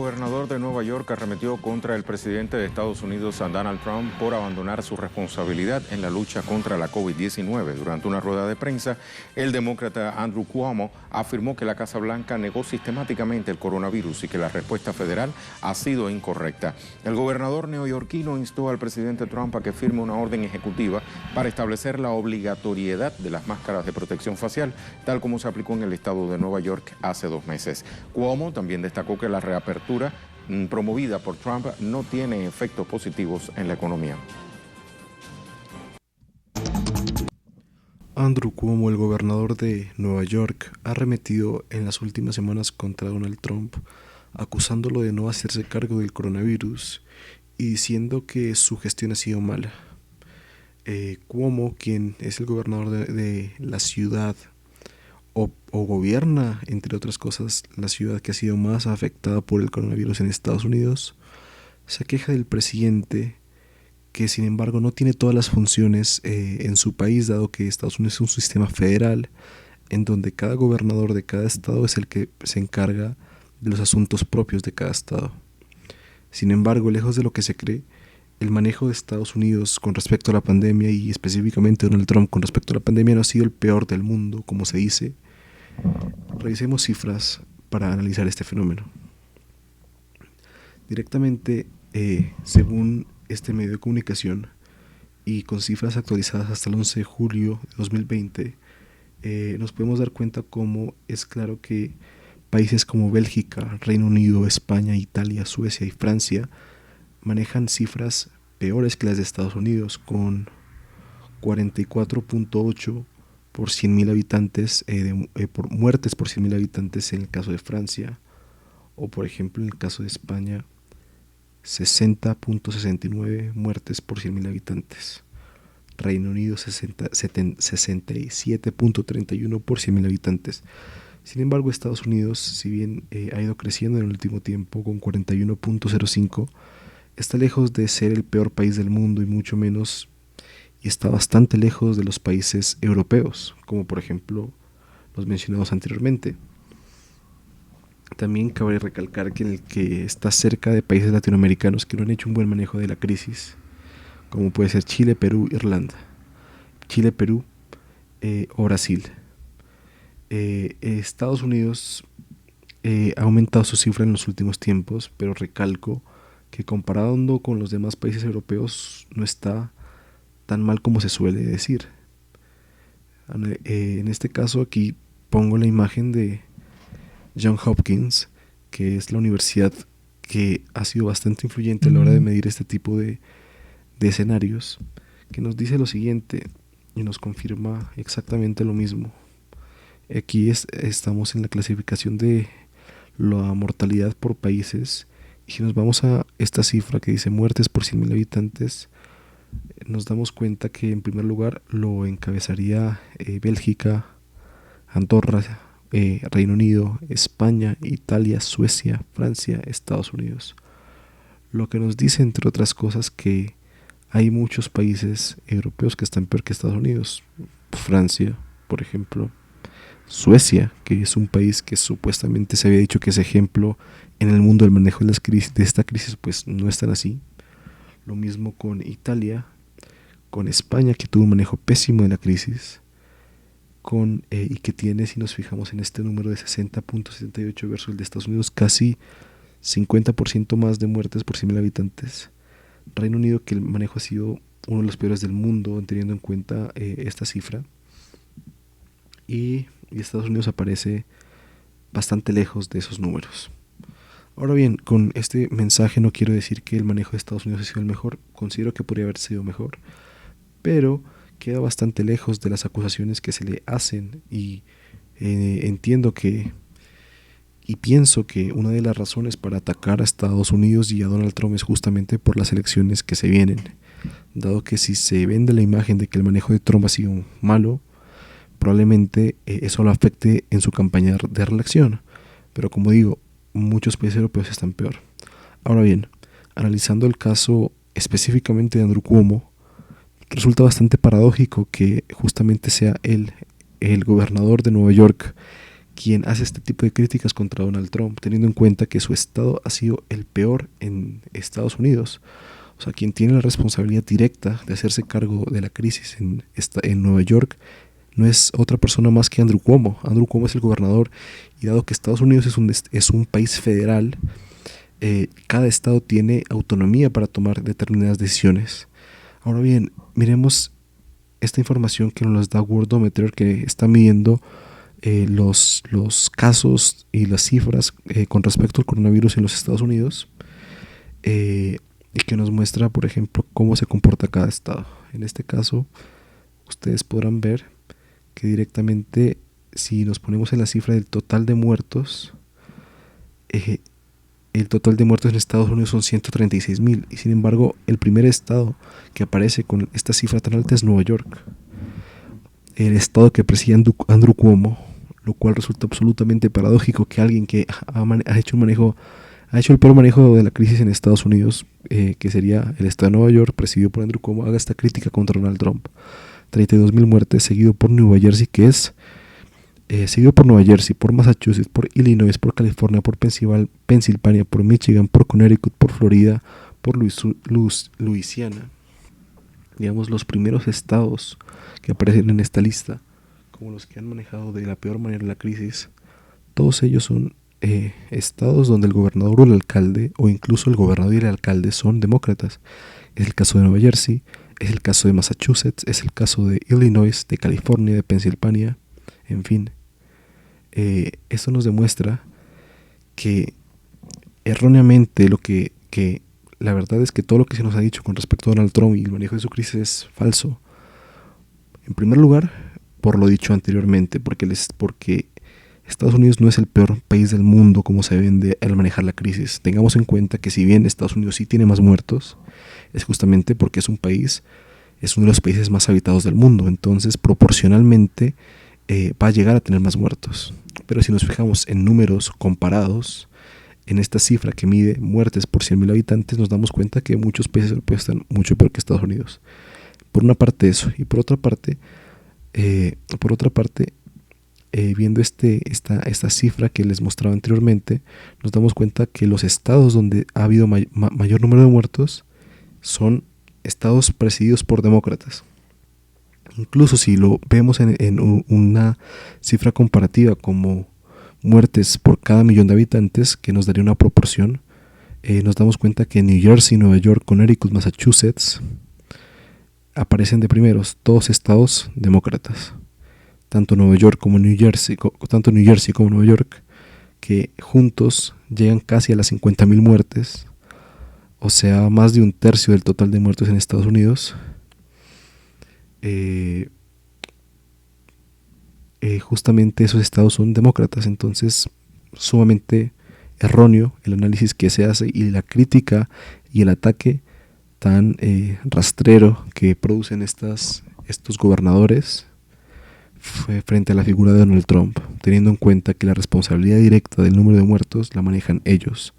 El gobernador de Nueva York arremetió contra el presidente de Estados Unidos, Donald Trump, por abandonar su responsabilidad en la lucha contra la COVID-19. Durante una rueda de prensa, el demócrata Andrew Cuomo afirmó que la Casa Blanca negó sistemáticamente el coronavirus y que la respuesta federal ha sido incorrecta. El gobernador neoyorquino instó al presidente Trump a que firme una orden ejecutiva para establecer la obligatoriedad de las máscaras de protección facial, tal como se aplicó en el estado de Nueva York hace 2 meses. Cuomo también destacó que la reapertura promovida por Trump no tiene efectos positivos en la economía. Andrew Cuomo, el gobernador de Nueva York, ha arremetido en las últimas semanas contra Donald Trump, acusándolo de no hacerse cargo del coronavirus y diciendo que su gestión ha sido mala. Cuomo, quien es el gobernador de la ciudad o gobierna, entre otras cosas, la ciudad que ha sido más afectada por el coronavirus en Estados Unidos, se queja del presidente, que sin embargo no tiene todas las funciones en su país, dado que Estados Unidos es un sistema federal en donde cada gobernador de cada estado es el que se encarga de los asuntos propios de cada estado. Sin embargo, lejos de lo que se cree, el manejo de Estados Unidos con respecto a la pandemia, y específicamente Donald Trump con respecto a la pandemia, no ha sido el peor del mundo, como se dice. Revisemos cifras para analizar este fenómeno. Directamente, según este medio de comunicación y con cifras actualizadas hasta el 11 de julio de 2020, nos podemos dar cuenta cómo es claro que países como Bélgica, Reino Unido, España, Italia, Suecia y Francia manejan cifras peores que las de Estados Unidos, con 44.8 por 100.000 habitantes, por muertes por 100.000 habitantes en el caso de Francia, o por ejemplo en el caso de España, 60.69 muertes por 100.000 habitantes. Reino Unido 67.31 por 100.000 habitantes. Sin embargo, Estados Unidos, si bien ha ido creciendo en el último tiempo con 41.05, está lejos de ser el peor país del mundo, y mucho menos, y está bastante lejos de los países europeos, como por ejemplo los mencionados anteriormente. También cabe recalcar que en el que está cerca de países latinoamericanos que no han hecho un buen manejo de la crisis, como puede ser Chile, Perú, Irlanda, Chile, Perú o Brasil. Estados Unidos ha aumentado su cifra en los últimos tiempos, pero recalco que comparando con los demás países europeos no está tan mal como se suele decir. En este caso aquí pongo la imagen de Johns Hopkins, que es la universidad que ha sido bastante influyente a la hora de medir este tipo de escenarios, que nos dice lo siguiente y nos confirma exactamente lo mismo. Aquí estamos en la clasificación de la mortalidad por países, y si nos vamos a esta cifra que dice muertes por 100.000 habitantes, nos damos cuenta que en primer lugar lo encabezaría Bélgica, Andorra, Reino Unido, España, Italia, Suecia, Francia, Estados Unidos. Lo que nos dice, entre otras cosas, que hay muchos países europeos que están peor que Estados Unidos. Francia, por ejemplo. Suecia, que es un país que supuestamente se había dicho que es ejemplo en el mundo del manejo de esta crisis, pues no es tan así. Lo mismo con Italia, con España, que tuvo un manejo pésimo de la crisis, y que tiene, si nos fijamos en este número de 60.78 versus el de Estados Unidos, casi 50% más de muertes por 100.000 habitantes. Reino Unido, que el manejo ha sido uno de los peores del mundo, teniendo en cuenta esta cifra, y Estados Unidos aparece bastante lejos de esos números. Ahora bien, con este mensaje no quiero decir que el manejo de Estados Unidos ha sido el mejor. Considero que podría haber sido mejor, pero queda bastante lejos de las acusaciones que se le hacen, y entiendo que y pienso que una de las razones para atacar a Estados Unidos y a Donald Trump es justamente por las elecciones que se vienen, dado que si se vende la imagen de que el manejo de Trump ha sido malo, probablemente eso lo afecte en su campaña de reelección. Pero como digo, muchos países europeos están peor. Ahora bien, analizando el caso específicamente de Andrew Cuomo, resulta bastante paradójico que justamente sea él, el gobernador de Nueva York, quien hace este tipo de críticas contra Donald Trump, teniendo en cuenta que su estado ha sido el peor en Estados Unidos. O sea, quien tiene la responsabilidad directa de hacerse cargo de la crisis en Nueva York no es otra persona más que Andrew Cuomo. Andrew Cuomo es el gobernador, y dado que Estados Unidos es un país federal, cada estado tiene autonomía para tomar determinadas decisiones. Ahora bien, miremos esta información que nos da Worldometer, que está midiendo los casos y las cifras con respecto al coronavirus en los Estados Unidos, y que nos muestra, por ejemplo, cómo se comporta cada estado. En este caso, ustedes podrán ver que directamente, si nos ponemos en la cifra del total de muertos, el total de muertos en Estados Unidos son 136,000, y sin embargo el primer estado que aparece con esta cifra tan alta es Nueva York, el estado que preside Andrew Cuomo, lo cual resulta absolutamente paradójico que alguien que ha hecho el peor manejo de la crisis en Estados Unidos, que sería el estado de Nueva York, presidido por Andrew Cuomo, haga esta crítica contra Donald Trump. 32,000 muertes, seguido por Nueva Jersey, seguido por Nueva Jersey, por Massachusetts, por Illinois, por California, por Pensilvania, por Michigan, por Connecticut, por Florida, por Luisiana. Digamos, los primeros estados que aparecen en esta lista como los que han manejado de la peor manera la crisis, todos ellos son estados donde el gobernador o el alcalde, o incluso el gobernador y el alcalde, son demócratas. Es el caso de Nueva Jersey, es el caso de Massachusetts, es el caso de Illinois, de California, de Pensilvania, en fin. Esto nos demuestra que erróneamente que la verdad es que todo lo que se nos ha dicho con respecto a Donald Trump y el manejo de su crisis es falso. En primer lugar, por lo dicho anteriormente, porque Estados Unidos no es el peor país del mundo como se vende al manejar la crisis. Tengamos en cuenta que si bien Estados Unidos sí tiene más muertos, es justamente porque es uno de los países más habitados del mundo. Entonces, proporcionalmente, va a llegar a tener más muertos. Pero si nos fijamos en números comparados, en esta cifra que mide muertes por 100,000 habitantes, nos damos cuenta que muchos países están mucho peor que Estados Unidos. Por una parte eso, y por otra parte, viendo esta cifra que les mostraba anteriormente, nos damos cuenta que los estados donde ha habido mayor número de muertos son estados presididos por demócratas. Incluso si lo vemos en una cifra comparativa como muertes por cada millón de habitantes, que nos daría una proporción, nos damos cuenta que New Jersey, Nueva York, Connecticut, Massachusetts aparecen de primeros, todos estados demócratas. Tanto New Jersey como Nueva York, que juntos llegan casi a las 50,000 muertes, o sea, más de un tercio del total de muertos en Estados Unidos. Justamente esos estados son demócratas. Entonces, sumamente erróneo el análisis que se hace y la crítica y el ataque tan rastrero que producen estos gobernadores frente a la figura de Donald Trump, teniendo en cuenta que la responsabilidad directa del número de muertos la manejan ellos.